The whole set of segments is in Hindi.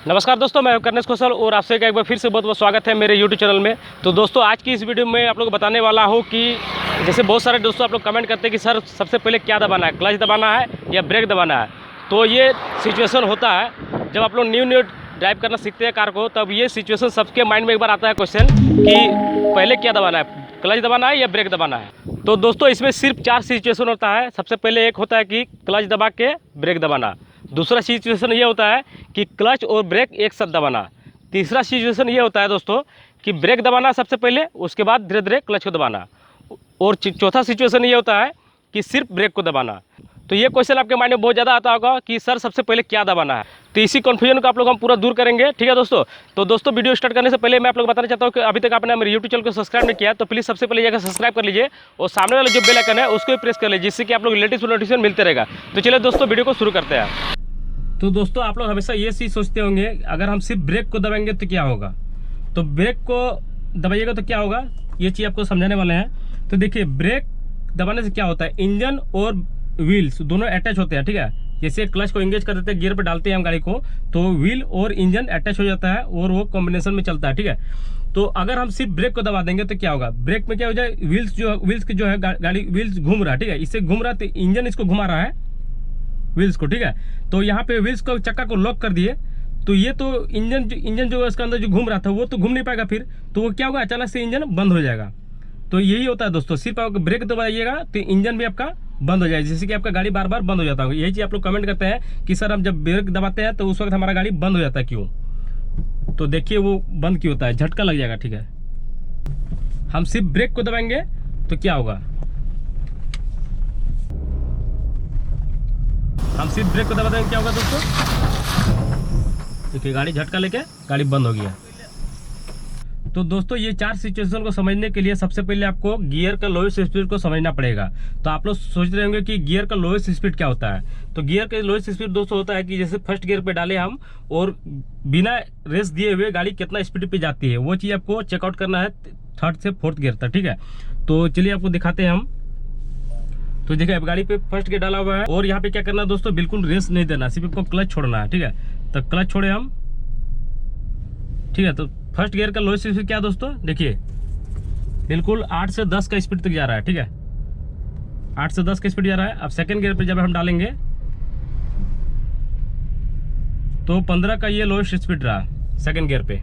नमस्कार दोस्तों, मैं कर्नेश कौशल और आपसे एक बार फिर से बहुत बहुत स्वागत है मेरे YouTube चैनल में। तो दोस्तों, आज की इस वीडियो में आप लोग को बताने वाला हूं कि जैसे बहुत सारे दोस्तों आप लोग कमेंट करते हैं कि सर सबसे पहले क्या दबाना है, क्लच दबाना है या ब्रेक दबाना है। तो ये सिचुएशन होता है जब आप लोग न्यू ड्राइव करना सीखते हैं कार को, तब ये सिचुएशन सबके माइंड में एक बार आता है क्वेश्चन कि पहले क्या दबाना है, क्लच दबाना है या ब्रेक दबाना है। तो दोस्तों, इसमें सिर्फ 4 सिचुएशन होता है। सबसे पहले एक होता है कि क्लच दबा के ब्रेक दबाना। दूसरा सिचुएशन ये होता है कि क्लच और ब्रेक एक साथ दबाना। तीसरा सिचुएशन ये होता है दोस्तों कि ब्रेक दबाना सबसे पहले, उसके बाद धीरे धीरे क्लच को दबाना। और चौथा सिचुएशन ये होता है कि सिर्फ ब्रेक को दबाना। तो ये क्वेश्चन आपके माइंड में बहुत ज़्यादा आता होगा कि सर सबसे पहले क्या दबाना है। तो इसी कन्फ्यूजन को आप लोग हम पूरा दूर करेंगे, ठीक है दोस्तों। तो दोस्तों, वीडियो स्टार्ट करने से पहले मैं आप लोग बताना चाहता हूँ कि अभी तक आपने मेरे यूट्यूब चैनल को सब्सक्राइब नहीं किया तो प्लीज़ सबसे पहले जाकर सब्सक्राइब कर लीजिए और सामने वाला जो बेल आइकन है उसको भी प्रेस कर लीजिए, जिससे कि आप लोग लेटेस्ट नोटिफिकेशन मिलते रहेगा। तो चलिए दोस्तों, वीडियो को शुरू करते हैं। तो दोस्तों, आप लोग हमेशा ये चीज़ सोचते होंगे अगर हम सिर्फ ब्रेक को दबाएंगे तो क्या होगा। तो ब्रेक को दबाइएगा तो क्या होगा, ये चीज़ आपको समझाने वाले हैं। तो देखिए, ब्रेक दबाने से क्या होता है, इंजन और व्हील्स दोनों अटैच होते हैं, ठीक है। जैसे क्लच को एंगेज कर देते हैं, गियर पे डालते हैं हम गाड़ी को, तो व्हील और इंजन अटैच हो जाता है और वो कॉम्बिनेशन में चलता है, ठीक है। तो अगर हम सिर्फ ब्रेक को दबा देंगे तो क्या होगा, ब्रेक में क्या हो जाए, व्हील्स की जो है गाड़ी व्हील्स घूम रहा है, ठीक है। इससे घूम रहा है तो इंजन इसको घुमा रहा है व्हील्स को, ठीक है। तो यहाँ पे व्हील्स को चक्का को लॉक कर दिए तो ये तो इंजन जो इसके अंदर जो घूम रहा था वो तो घूम नहीं पाएगा, फिर तो वो क्या होगा, अचानक से इंजन बंद हो जाएगा। तो यही होता है दोस्तों, सिर्फ आप ब्रेक दबाइएगा तो इंजन भी आपका बंद हो जाएगा, जैसे कि आपका गाड़ी बार बार बंद हो जाता है। यही चीज़ आप लोग कमेंट करते हैं कि सर हम जब ब्रेक दबाते हैं तो उस वक्त हमारा गाड़ी बंद हो जाता है, क्यों। तो देखिए वो बंद क्यों होता है, झटका लग जाएगा, ठीक है। हम सिर्फ ब्रेक को दबाएंगे तो क्या होगा, हम सिर्फ ब्रेक को दबा देंगे क्या होगा दोस्तों, देखिए गाड़ी झटका लेके गाड़ी बंद हो गया। तो दोस्तों, ये 4 सिचुएशन को समझने के लिए सबसे पहले आपको गियर का लोएस्ट स्पीड को समझना पड़ेगा। तो आप लोग सोच रहे होंगे कि गियर का लोएस्ट स्पीड क्या होता है। तो गियर का लोएस्ट स्पीड दोस्तों होता है कि जैसे फर्स्ट गियर पे डाले हम और बिना रेस दिए हुए गाड़ी कितना स्पीड पे जाती है, वो चीज़ आपको चेकआउट करना है 3rd से 4th गियर तक, ठीक है। तो चलिए आपको दिखाते हैं हम। तो देखिए, अब गाड़ी पे फर्स्ट गियर डाला हुआ है और यहाँ पे क्या करना है दोस्तों, बिल्कुल रेस नहीं देना, सिर्फ आपको क्लच छोड़ना है, ठीक है। तो क्लच छोड़े हम, ठीक है। तो फर्स्ट गियर का लोएस्ट स्पीड क्या दोस्तों, देखिए बिल्कुल 8 से 10 का स्पीड तक जा रहा है, ठीक है। 8 से 10 का स्पीड जा रहा है। अब सेकंड गियर पे जब हम डालेंगे तो 15 का ये लोएस्ट स्पीड रहा सेकंड गियर पे,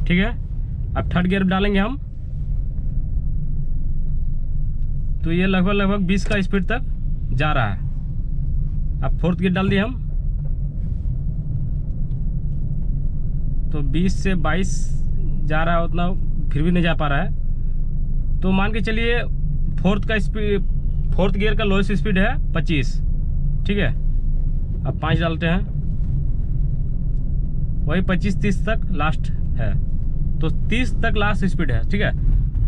ठीक है। अब थर्ड गियर पे डालेंगे हम तो ये लगभग 20 का स्पीड तक जा रहा है। अब 4th गियर डाल दिए हम तो 20 से 22 जा रहा है, उतना फिर भी नहीं जा पा रहा है। तो मान के चलिए 4th गियर का लोएस्ट स्पीड है 25, ठीक है। अब 5 डालते हैं, वही 25-30 तक लास्ट है, तो 30 तक लास्ट स्पीड है, ठीक है।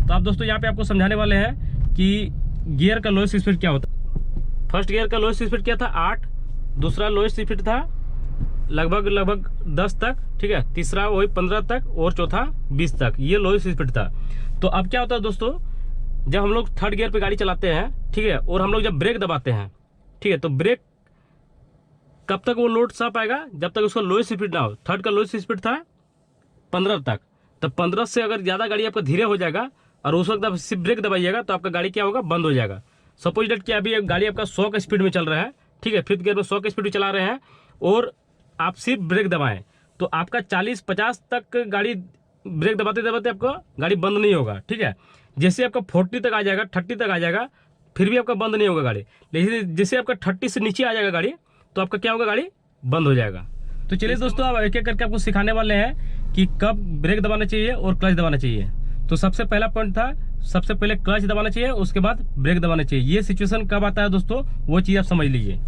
तो आप दोस्तों यहाँ पे आपको समझाने वाले हैं कि गियर का लोएस्ट स्पीड क्या होता है। फर्स्ट गियर का लोएस्ट स्पीड क्या था, 8। दूसरा लोएस्ट स्पीड था लगभग 10 तक, ठीक है। तीसरा वही 15 तक और चौथा 20 तक, ये लोएस्ट स्पीड था। तो अब क्या होता है दोस्तों, जब हम लोग 3rd गियर पे गाड़ी चलाते हैं, ठीक है, और हम लोग जब ब्रेक दबाते हैं, ठीक है, तो ब्रेक कब तक वो लोड सा पाएगा, जब तक उसका लोएस्ट स्पीड ना हो। 3rd का लोएस्ट स्पीड था 15 तक, तो 15 से अगर ज़्यादा गाड़ी आपका धीरे हो जाएगा और उस वक्त आप सिर्फ ब्रेक दबाइएगा तो आपका गाड़ी क्या होगा, बंद हो जाएगा। सपोज डेट कि अभी गाड़ी आपका 100 का स्पीड में चल रहा है, ठीक है, 5th गियर में 100 की स्पीड में चला रहे हैं और आप सिर्फ ब्रेक दबाएं तो आपका 40-50 तक गाड़ी ब्रेक दबाते दबाते आपका गाड़ी बंद नहीं होगा, ठीक है। जैसे आपका 40 तक आ जाएगा, 30 तक आ जाएगा, फिर भी आपका बंद नहीं होगा गाड़ी। लेकिन जैसे आपका 30 से नीचे आ जाएगा गाड़ी तो आपका क्या होगा, गाड़ी बंद हो जाएगा। तो चलिए दोस्तों, अब एक एक करके आपको सिखाने वाले हैं कि कब ब्रेक दबाना चाहिए और क्लच दबाना चाहिए। तो सबसे पहला पॉइंट था, सबसे पहले क्लच दबाना चाहिए, उसके बाद ब्रेक दबाना चाहिए। ये सिचुएशन कब आता है दोस्तों, वो चीज़ आप समझ लीजिए।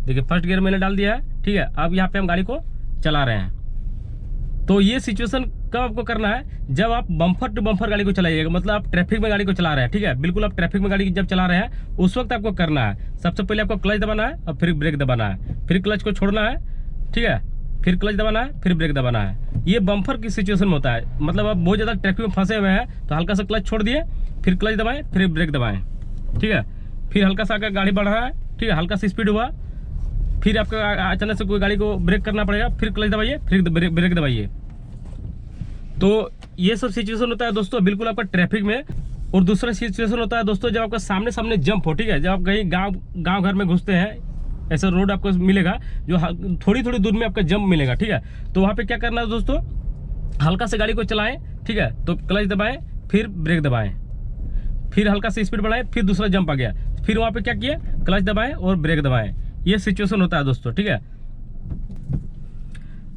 देखिए, फर्स्ट गियर मैंने डाल दिया है, ठीक है। अब यहाँ पे हम गाड़ी को चला रहे हैं। तो ये सिचुएशन कब आपको करना है, जब आप बम्पर टू बम्पर गाड़ी को चलाइएगा, मतलब आप ट्रैफिक में गाड़ी को चला रहे हैं, ठीक है। बिल्कुल आप ट्रैफिक में गाड़ी जब चला रहे हैं उस वक्त आपको करना है, सबसे पहले आपको क्लच दबाना है और फिर ब्रेक दबाना है, फिर क्लच को छोड़ना है, ठीक है, फिर क्लच दबाना है, फिर ब्रेक दबाना है। ये बम्पर की सिचुएशन में होता है, मतलब आप बहुत ज़्यादा ट्रैफिक में फंसे हुए हैं तो हल्का सा क्लच छोड़ दिए, फिर क्लच दबाएं, फिर ब्रेक दबाएं, ठीक है। फिर हल्का सा गाड़ी बढ़ रहा है, ठीक है, हल्का सा स्पीड हुआ फिर आपका अचानक से कोई गाड़ी को ब्रेक करना पड़ेगा, फिर क्लच दबाइए, फिर ब्रेक दबाइए। तो ये सब सिचुएशन होता है दोस्तों बिल्कुल आपका ट्रैफिक में। और दूसरा सिचुएशन होता है दोस्तों जब आपका सामने सामने जंप हो, ठीक है, जब आप कहीं गांव घर में घुसते हैं, ऐसा रोड आपको मिलेगा जो थोड़ी थोड़ी दूर में आपका जंप मिलेगा, ठीक है। तो वहाँ पे क्या करना है दोस्तों, हल्का से गाड़ी को चलाएं, ठीक है, तो क्लच दबाएं, फिर ब्रेक दबाएं, फिर हल्का से स्पीड बढ़ाएं, फिर दूसरा जंप आ गया, फिर वहाँ पे क्या किया, क्लच दबाएं और ब्रेक दबाएं। ये सिचुएशन होता है दोस्तों, ठीक है।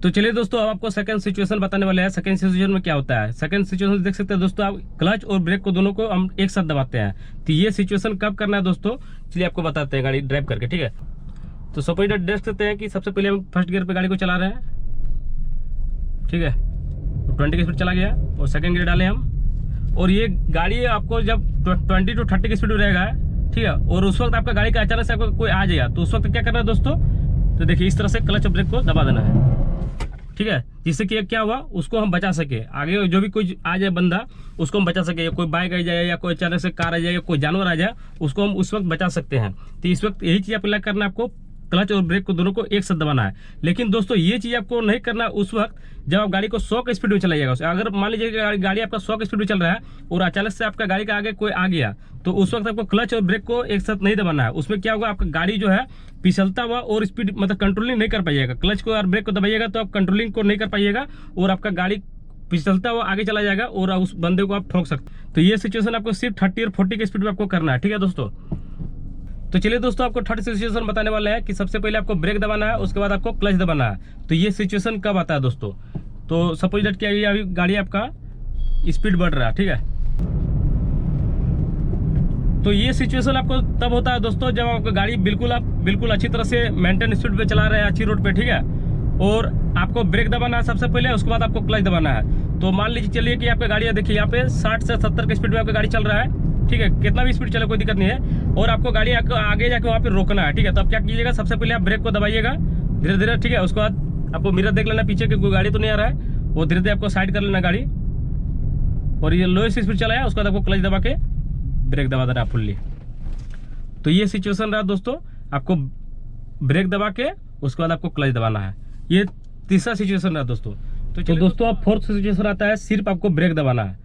तो चलिए दोस्तों, अब आपको सेकंड सिचुएशन बताने वाले हैं। सेकंड सिचुएशन में क्या होता है, सेकंड सिचुएशन देख सकते हैं दोस्तों आप, क्लच और ब्रेक को दोनों को हम एक साथ दबाते हैं। तो ये सिचुएशन कब करना है दोस्तों, चलिए आपको बताते हैं गाड़ी ड्राइव करके, ठीक है। तो सपोज देख सकते हैं कि सबसे पहले हम फर्स्ट गियर पे गाड़ी को चला रहे हैं, ठीक है, 20 की स्पीड चला गया और सेकंड गियर डाले हम। और ये गाड़ी आपको जब 20 to 30 की स्पीड में रहेगा, ठीक है, और उस वक्त आपका गाड़ी का अचानक से आपको कोई आ जाएगा, तो उस वक्त क्या करना है दोस्तों, तो देखिए इस तरह से क्लच और ब्रेक को दबा देना है, ठीक है, जिससे कि क्या हुआ, उसको हम बचा सके, आगे जो भी कोई आ जाए बंदा उसको हम बचा सके, कोई बाइक आ जाए या कोई अचानक से कार आ जाए या कोई जानवर आ जाए, उसको हम उस वक्त बचा सकते हैं। तो इस वक्त यही चीज़ आपको करना है, आपको क्लच और ब्रेक को दोनों को एक साथ दबाना है। लेकिन दोस्तों ये चीज़ आपको नहीं करना उस वक्त जब आप गाड़ी को 100 की स्पीड में चलाइएगा। अगर मान लीजिए गाड़ी आपका 100 की स्पीड में चल रहा है और अचानक से आपका गाड़ी के आगे कोई आ गया, तो उस वक्त आपको क्लच और ब्रेक को एक साथ नहीं दबाना है। उसमें क्या होगा, आपका गाड़ी जो है फिसलता हुआ और स्पीड मतलब कंट्रोलिंग नहीं कर पाइएगा। क्लच को और ब्रेक को दबाइएगा तो आप कंट्रोलिंग को नहीं कर पाइएगा और आपका गाड़ी फिसलता हुआ आगे चला जाएगा और उस बंदे को आप ठोक सकते। तो ये सिचुएशन आपको सिर्फ 30 और 40 की स्पीड में आपको करना है, ठीक है दोस्तों। तो चलिए दोस्तों, आपको थर्ड सिचुएशन बताने वाले हैं कि सबसे पहले आपको ब्रेक दबाना है, उसके बाद आपको क्लच दबाना है। तो ये सिचुएशन कब आता है दोस्तों, तो सपोज दैट क्या अभी गाड़ी आपका स्पीड बढ़ रहा है, ठीक है। तो ये सिचुएशन आपको तब होता है दोस्तों जब आपका गाड़ी बिल्कुल अच्छी तरह से मेंटेन स्पीड पे चला रहे हैं, अच्छी रोड पे, ठीक है, और आपको ब्रेक दबाना है सबसे पहले, उसके बाद आपको क्लच दबाना है। तो मान लीजिए चलिए कि आपका गाड़ी देखिए यहाँ पे 60 से 70 की स्पीड में आपका गाड़ी चल रहा है, ठीक है, कितना भी स्पीड चले कोई दिक्कत नहीं है, और आपको गाड़ी आगे जाके वहाँ पे रोकना है, ठीक है। तो आप क्या कीजिएगा, सबसे पहले आप ब्रेक को दबाइएगा धीरे धीरे, ठीक है। उसके बाद आपको मिरर देख लेना पीछे कि कोई गाड़ी तो नहीं आ रहा है, वो धीरे धीरे आपको साइड कर लेना गाड़ी, और ये लोएस्ट स्पीड चलाया, उसके बाद आपको क्लच दबा के ब्रेक दबा देना फुल्ली। तो ये सिचुएशन रहा दोस्तों, आपको ब्रेक दबा के उसके बाद आपको क्लच दबाना है। ये तीसरा सिचुएशन रहा दोस्तों। तो दोस्तों अब फोर्थ सिचुएशन आता है, सिर्फ आपको ब्रेक दबाना है।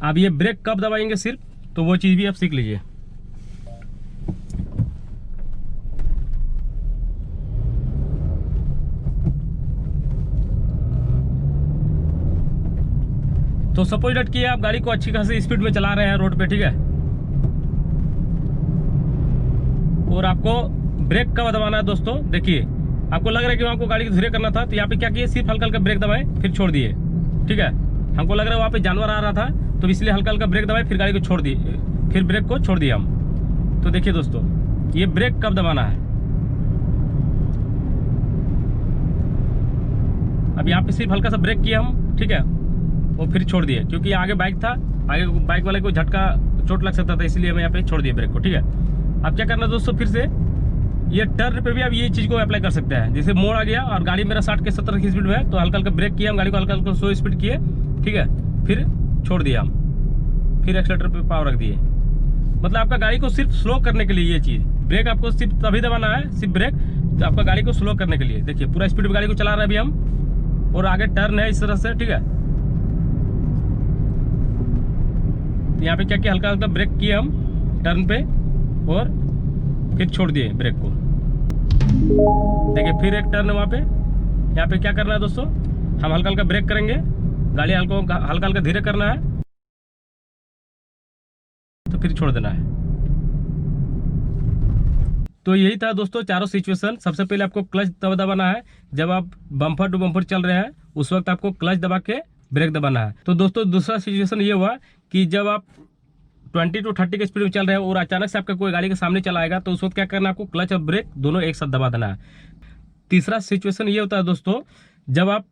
अब ये ब्रेक कब दबाएंगे सिर्फ, तो वो चीज़ भी आप सीख लीजिए। तो सपोज दैट कि आप गाड़ी को अच्छी खासी स्पीड में चला रहे हैं रोड पे, ठीक है, और आपको ब्रेक कब दबाना है दोस्तों, देखिए आपको लग रहा है कि आपको गाड़ी को धीरे करना था, तो यहाँ पे क्या किए, सिर्फ हल्का हल्का ब्रेक दबाए फिर छोड़ दिए, ठीक है। हमको लग रहा है वहाँ पे जानवर आ रहा था तो इसलिए हल्का हल्का ब्रेक दबाए फिर गाड़ी को छोड़ दिए, फिर ब्रेक को छोड़ दिया हम। तो देखिए दोस्तों, ये ब्रेक कब दबाना है, अब यहाँ पे सिर्फ हल्का सा ब्रेक किया हम, ठीक है, वो फिर छोड़ दिए, क्योंकि आगे बाइक था, आगे बाइक वाले को झटका चोट लग सकता था, इसलिए हम यहाँ पे छोड़ दिए ब्रेक को, ठीक है। अब क्या करना दोस्तों, फिर से ये टर्न पे भी आप ये चीज़ को अप्लाई कर सकते हैं। जैसे मोड़ आ गया और गाड़ी मेरा 60 के 70 की स्पीड में है, तो हल्का हल्का ब्रेक किया हम, गाड़ी को हल्का हल्का 100 स्पीड किए, ठीक है, फिर छोड़ दिया हम, फिर एक्सीलेटर पे पावर रख दिए। मतलब आपका गाड़ी को सिर्फ स्लो करने के लिए ये चीज़, ब्रेक आपको सिर्फ तभी दबाना है, सिर्फ ब्रेक, तो आपका गाड़ी को स्लो करने के लिए। देखिए पूरा स्पीड में गाड़ी को चला रहे हैं अभी हम, और आगे टर्न है इस तरह से, ठीक है। यहाँ पे क्या किया, हल्का हल्का ब्रेक किए हम टर्न पे और फिर छोड़ दिए ब्रेक को। देखिए फिर एक टर्न है वहाँ पे, यहाँ पे क्या करना है दोस्तों, हम हल्का हल्का ब्रेक करेंगे, गाड़ी हल्का हल्का धीरे करना है, तो फिर छोड़ देना है। तो यही था दोस्तों चारों सिचुएशन। सबसे पहले आपको क्लच दबाना है, जब आप बम्पर टू बम्पर चल रहे हैं उस वक्त आपको क्लच दबा के ब्रेक दबाना है। तो दोस्तों दूसरा सिचुएशन ये हुआ कि जब आप 20 to 30 की स्पीड में चल रहे हैं और अचानक से आपका कोई गाड़ी के सामने चला आएगा, तो उस वक्त क्या करना है, आपको क्लच और ब्रेक दोनों एक साथ दबा देना है। तीसरा सिचुएशन ये होता है दोस्तों, जब आप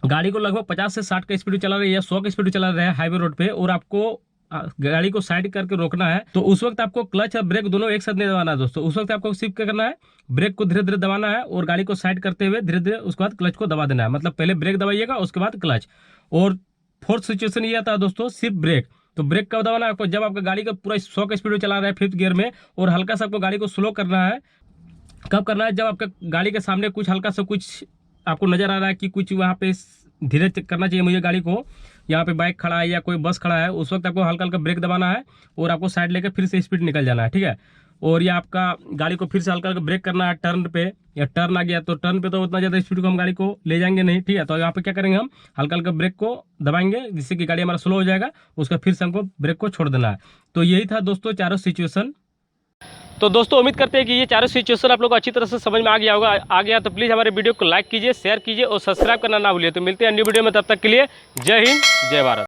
गाड़ी को लगभग 50 से 60 की स्पीड में चला रहे हैं या 100 की स्पीड में चला रहे हैं हाईवे रोड पे, और आपको गाड़ी को साइड करके रोकना है, तो उस वक्त आपको क्लच और ब्रेक दोनों एक साथ नहीं दबाना है दोस्तों। उस वक्त आपको सिर्फ क्या करना है, ब्रेक को धीरे धीरे दबाना है और गाड़ी को साइड करते हुए धीरे धीरे उसके बाद क्लच को दबा देना है। मतलब पहले ब्रेक दबाइएगा उसके बाद क्लच। और फोर्थ सिचुएशन ये आता है दोस्तों, सिर्फ ब्रेक। तो ब्रेक कब दबाना है आपको, जब आपका गाड़ी का पूरा 100 की स्पीड में चला रहा है 5th गियर में, और हल्का सा आपको गाड़ी को स्लो करना है, कब करना है? जब आपका गाड़ी के सामने कुछ हल्का सा कुछ आपको नज़र आ रहा है कि कुछ वहाँ पे धीरे करना चाहिए मुझे गाड़ी को, यहाँ पे बाइक खड़ा है या कोई बस खड़ा है, उस वक्त आपको हल्का हल्का ब्रेक दबाना है और आपको साइड लेकर फिर से स्पीड निकल जाना है, ठीक है। और ये आपका गाड़ी को फिर से हल्का हल्का ब्रेक करना है टर्न पे, या टर्न आ गया तो टर्न पे तो उतना ज़्यादा स्पीड को हम गाड़ी को ले जाएंगे नहीं, ठीक है। तो यहाँ पे क्या करेंगे, हम हल्का हल्का ब्रेक को दबाएंगे जिससे कि गाड़ी हमारा स्लो हो जाएगा, उसका फिर से हमको ब्रेक को छोड़ देना है। तो यही था दोस्तों चारों सिचुएशन। तो दोस्तों उम्मीद करते हैं कि ये चारों सिचुएशन आप लोग को अच्छी तरह से समझ में आ गया तो प्लीज़ हमारे वीडियो को लाइक कीजिए, शेयर कीजिए और सब्सक्राइब करना ना भूलिए। तो मिलते हैं अन्य वीडियो में, तब तक के लिए जय हिंद जय भारत।